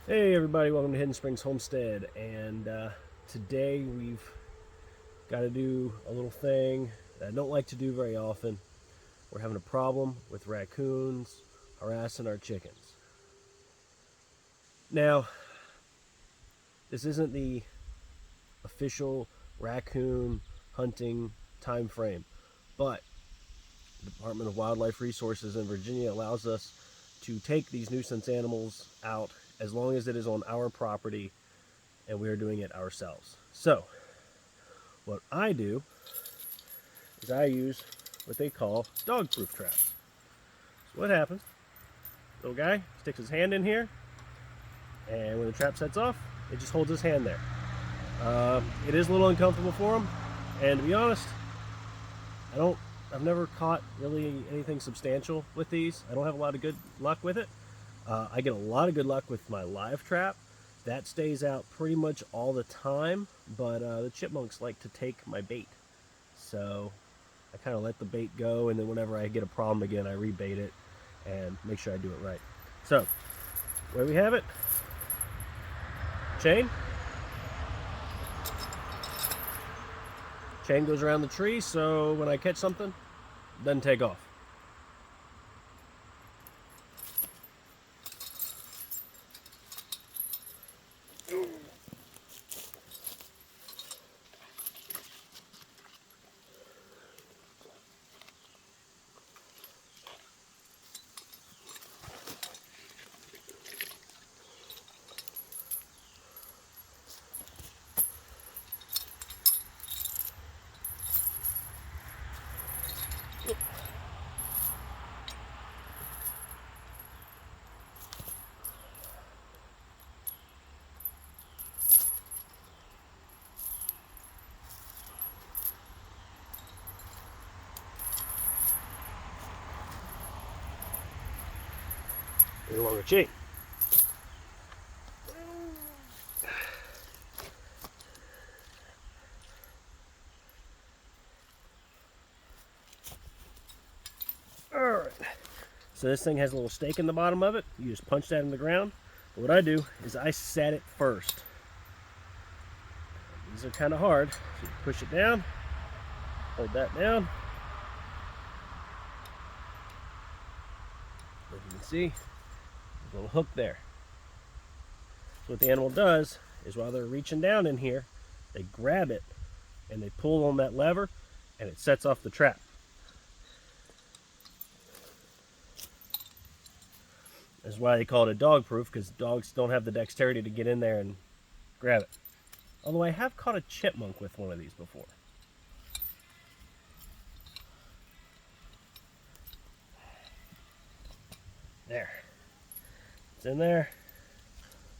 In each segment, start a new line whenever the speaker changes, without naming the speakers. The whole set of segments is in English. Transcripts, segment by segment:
Hey everybody, welcome to Hidden Springs Homestead, and today we've got to do a little thing that I don't like to do very often. We're having a problem with raccoons harassing our chickens. Now, this isn't the official raccoon hunting time frame, but the Department of Wildlife Resources in Virginia allows us to take these nuisance animals out as long as it is on our property and we are doing it ourselves. So, what I do is I use what they call dog-proof traps. So what happens, little guy sticks his hand in here, and when the trap sets off, it just holds his hand there. It is a little uncomfortable for him, and to be honest, I've never caught really anything substantial with these. I don't have a lot of good luck with it. I get a lot of good luck with my live trap. That stays out pretty much all the time, but the chipmunks like to take my bait. So I kind of let the bait go, and then whenever I get a problem again, I rebait it and make sure I do it right. So, where we have it, chain. Chain goes around the tree, so when I catch something, it doesn't take off. A longer chain. Alright, so this thing has a little stake in the bottom of it. You just punch that in the ground. But what I do is I set it first. These are kind of hard, so you push it down, hold that down. As you can see, there's a little hook there. So what the animal does is while they're reaching down in here, they grab it and they pull on that lever and it sets off the trap. That's why they call it a dog proof, because dogs don't have the dexterity to get in there and grab it. Although I have caught a chipmunk with one of these before. There. It's in there.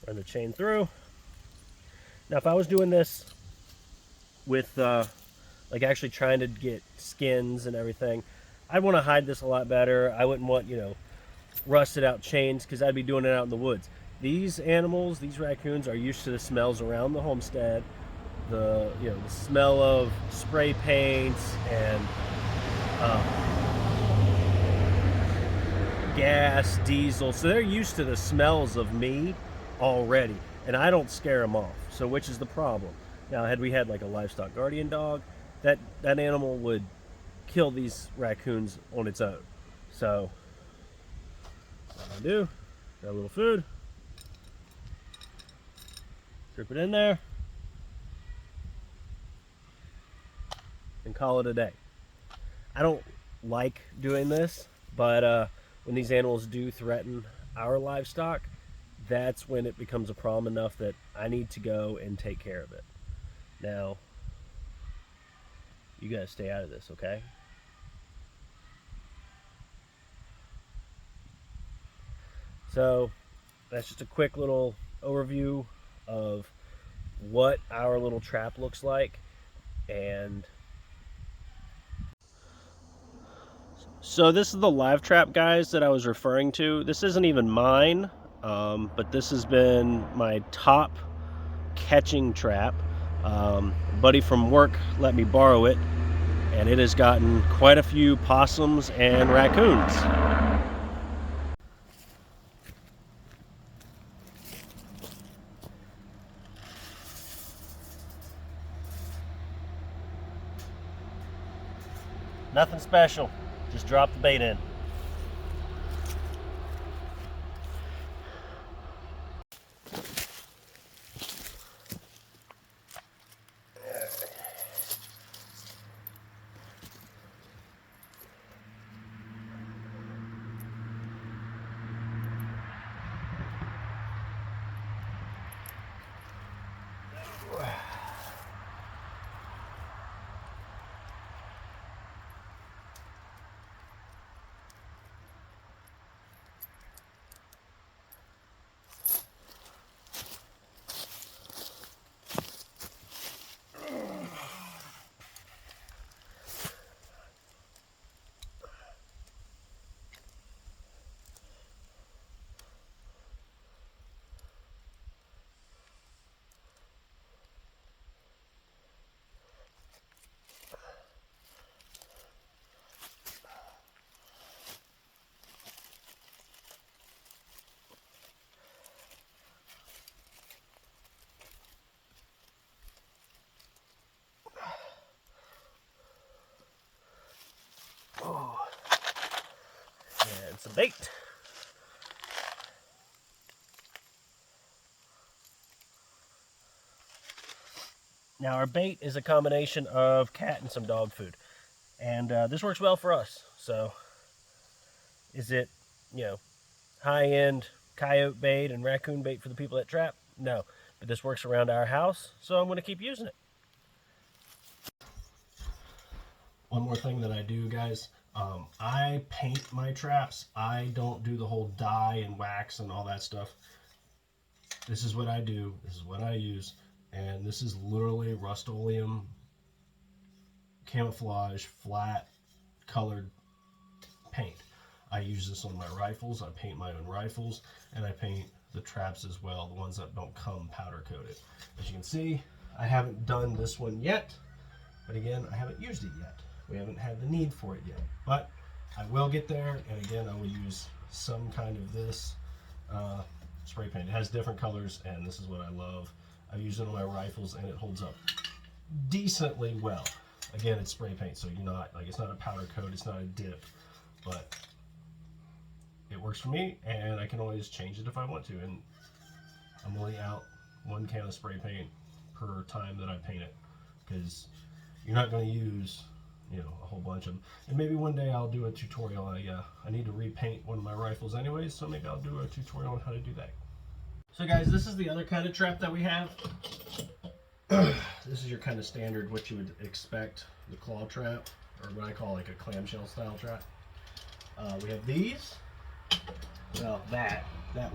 Run the chain through. Now if I was doing this with like actually trying to get skins and everything, I'd want to hide this a lot better. I wouldn't want, rusted out chains, because I'd be doing it out in the woods. These animals, these raccoons, are used to the smells around the homestead, the smell of spray paints and gas, diesel. So they're used to the smells of me already, and I don't scare them off. So which is the problem? Now, had we had like a livestock guardian dog, that animal would kill these raccoons on its own. So what I do, got a little food, drip it in there, and call it a day. I don't like doing this, but when these animals do threaten our livestock, that's when it becomes a problem enough that I need to go and take care of it. Now, you gotta stay out of this, okay? So that's just a quick little overview of what our little trap looks like. And so this is the live trap, guys, that I was referring to. This isn't even mine, but this has been my top catching trap. A buddy from work let me borrow it, and it has gotten quite a few possums and raccoons. Nothing special. Just drop the bait in. Oh, and some bait. Now our bait is a combination of cat and some dog food. And this works well for us. So is it, high-end coyote bait and raccoon bait for the people that trap? No, but this works around our house, so I'm going to keep using it. One more thing that I do, guys, I paint my traps. I don't do the whole dye and wax and all that stuff. This is what I do. This is what I use. And this is literally Rust-Oleum camouflage flat colored paint. I use this on my rifles. I paint my own rifles, and I paint the traps as well, the ones that don't come powder coated. As you can see, I haven't done this one yet, but again, I haven't used it yet. We haven't had the need for it yet, but I will get there. And again, I will use some kind of this spray paint. It has different colors, and this is what I love. I use it on my rifles, and it holds up decently well. Again, it's spray paint, so you're not it's not a powder coat, it's not a dip, but it works for me, and I can always change it if I want to. And I'm only out 1 can of spray paint per time that I paint it, because you're not going to use a whole bunch of them. And maybe one day I'll do a tutorial. I need to repaint one of my rifles anyways, so maybe I'll do a tutorial on how to do that. So guys, this is the other kind of trap that we have. This is your kind of standard, what you would expect, the claw trap, or what I call like a clamshell style trap. We have these. Well, that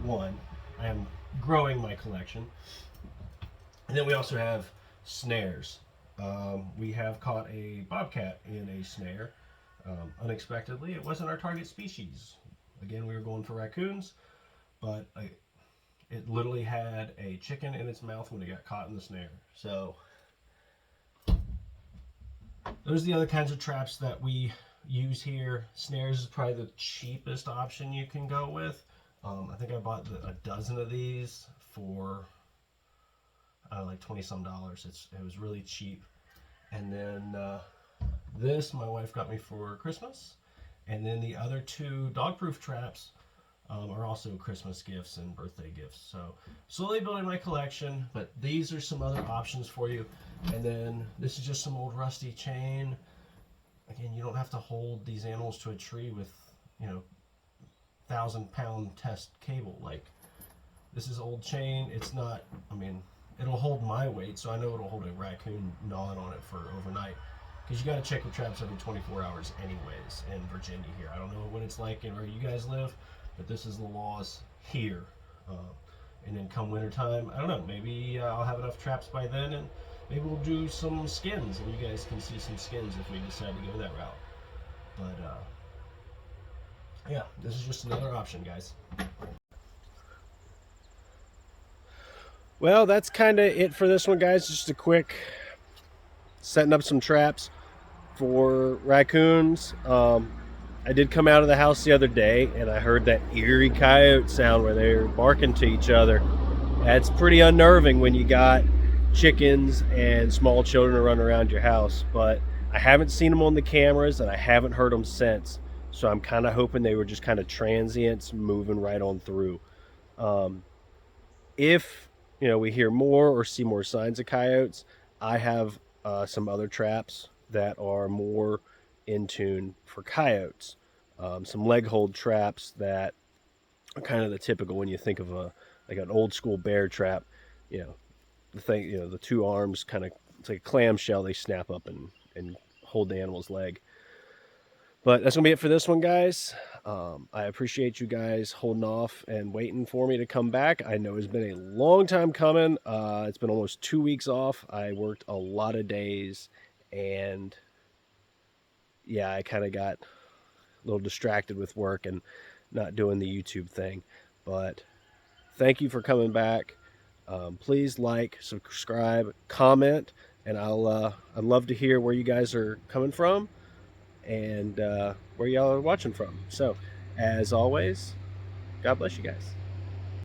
one. I am growing my collection. And then we also have snares. We have caught a bobcat in a snare. Unexpectedly, it wasn't our target species. Again, we were going for raccoons, but it literally had a chicken in its mouth when it got caught in the snare. So those are the other kinds of traps that we use here. Snares is probably the cheapest option you can go with. I think I bought a dozen of these for like $20 some. It was really cheap. And then this my wife got me for Christmas, and then the other 2 dog-proof traps are also Christmas gifts and birthday gifts. So slowly building my collection, but these are some other options for you. And then this is just some old rusty chain. Again, you don't have to hold these animals to a tree with 1,000-pound test cable. Like, this is old chain. It's not, it'll hold my weight, so I know it'll hold a raccoon gnawing on it for overnight. Because you got to check your traps every 24 hours anyways in Virginia here. I don't know what it's like where you guys live, but this is the laws here. And then come winter time, I don't know, maybe I'll have enough traps by then, and maybe we'll do some skins, and you guys can see some skins if we decide to go that route. But yeah, this is just another option, guys. Well, that's kind of it for this one, guys. Just a quick setting up some traps for raccoons. I did come out of the house the other day, and I heard that eerie coyote sound where they were barking to each other. That's pretty unnerving when you got chickens and small children running around your house. But I haven't seen them on the cameras, and I haven't heard them since. So I'm kind of hoping they were just kind of transients moving right on through. Um, if we hear more or see more signs of coyotes, I have some other traps that are more in tune for coyotes. Some leg hold traps that are kind of the typical when you think of a like an old school bear trap. You know, the thing, the two arms kind of, it's like a clamshell. They snap up and hold the animal's leg. But that's gonna be it for this one, guys. I appreciate you guys holding off and waiting for me to come back. I know it's been a long time coming. It's been almost 2 weeks off. I worked a lot of days, and yeah, I kind of got a little distracted with work and not doing the YouTube thing. But thank you for coming back. Please like, subscribe, comment, and I'd love to hear where you guys are coming from and where y'all are watching from. So, as always, God bless you guys.